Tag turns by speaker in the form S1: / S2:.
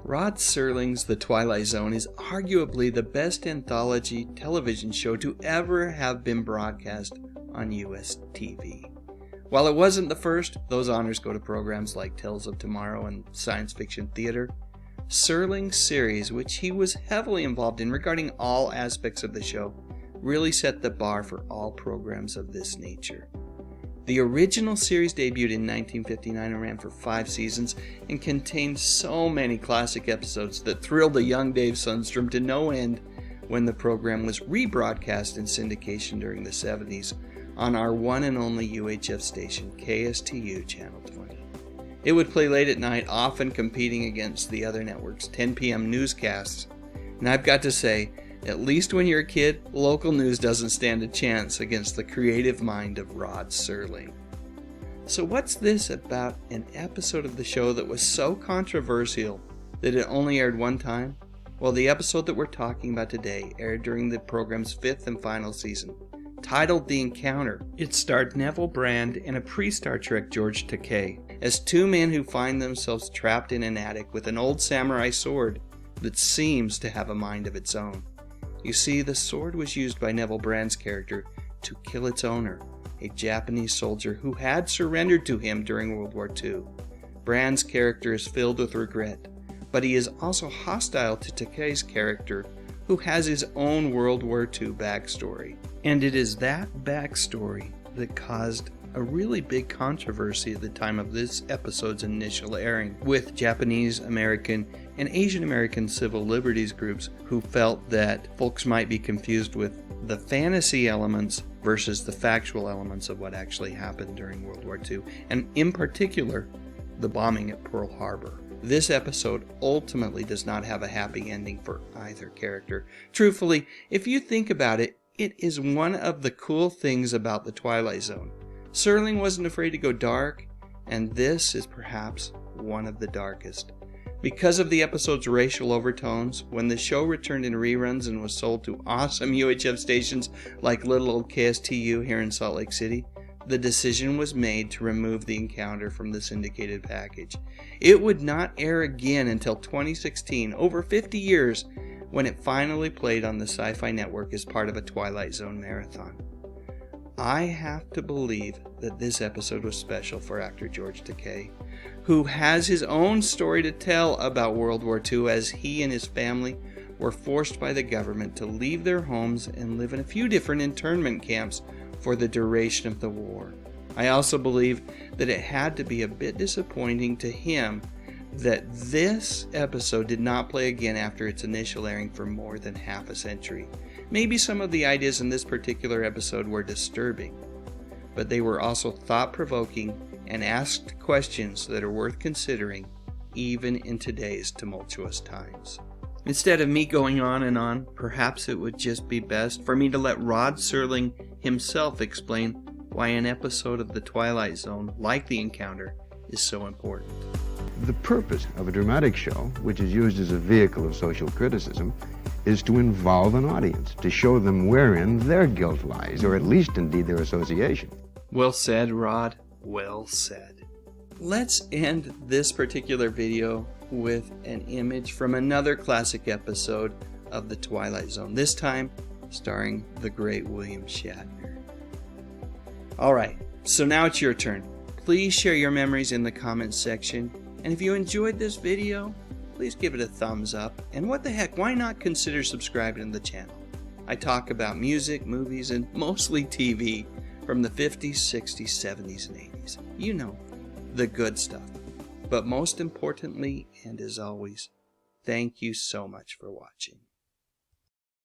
S1: Rod Serling's The Twilight Zone is arguably the best anthology television show to ever have been broadcast on US TV. While it wasn't the first, those honors go to programs like Tales of Tomorrow and Science Fiction Theater. Serling's series, which he was heavily involved in regarding all aspects of the show, really set the bar for all programs of this nature. The original series debuted in 1959 and ran for 5 seasons and contained so many classic episodes that thrilled the young Dave Sundstrom to no end when the program was rebroadcast in syndication during the 70s on our one and only UHF station, KSTU Channel 20. It would play late at night, often competing against the other networks' 10 p.m. newscasts. And I've got to say, at least when you're a kid, local news doesn't stand a chance against the creative mind of Rod Serling. So what's this about an episode of the show that was so controversial that it only aired one time? Well, the episode that we're talking about today aired during the program's 5th and final season, titled The Encounter. It starred Neville Brand and a pre-Star Trek George Takei as 2 men who find themselves trapped in an attic with an old samurai sword that seems to have a mind of its own. You see, the sword was used by Neville Brand's character to kill its owner, a Japanese soldier who had surrendered to him during World War II. Brand's character is filled with regret, but he is also hostile to Takei's character, who has his own World War II backstory. And it is that backstory that caused a really big controversy at the time of this episode's initial airing, with Japanese American and Asian American civil liberties groups who felt that folks might be confused with the fantasy elements versus the factual elements of what actually happened during World War II, and in particular, the bombing at Pearl Harbor. This episode ultimately does not have a happy ending for either character. Truthfully, if you think about it, it is one of the cool things about The Twilight Zone. Serling wasn't afraid to go dark, and this is perhaps one of the darkest. Because of the episode's racial overtones, when the show returned in reruns and was sold to awesome UHF stations like little old KSTU here in Salt Lake City, the decision was made to remove The Encounter from the syndicated package. It would not air again until 2016, over 50 years, when it finally played on the Sci-Fi Network as part of a Twilight Zone marathon. I have to believe that this episode was special for actor George Takei, who has his own story to tell about World War II as he and his family were forced by the government to leave their homes and live in a few different internment camps for the duration of the war. I also believe that it had to be a bit disappointing to him that this episode did not play again after its initial airing for more than half a century. Maybe some of the ideas in this particular episode were disturbing, but they were also thought-provoking and asked questions that are worth considering even in today's tumultuous times. Instead of me going on and on, perhaps it would just be best for me to let Rod Serling himself explain why an episode of The Twilight Zone, like The Encounter, is so important.
S2: The purpose of a dramatic show, which is used as a vehicle of social criticism, is to involve an audience, to show them wherein their guilt lies, or at least indeed their association.
S1: Well said, Rod. Well said. Let's end this particular video with an image from another classic episode of The Twilight Zone, this time starring the great William Shatner. Alright, so now it's your turn. Please share your memories in the comments section, and if you enjoyed this video, please give it a thumbs up, and what the heck, why not consider subscribing to the channel? I talk about music, movies, and mostly TV from the 50s, 60s, 70s, and 80s. You know, the good stuff. But most importantly, and as always, thank you so much for watching.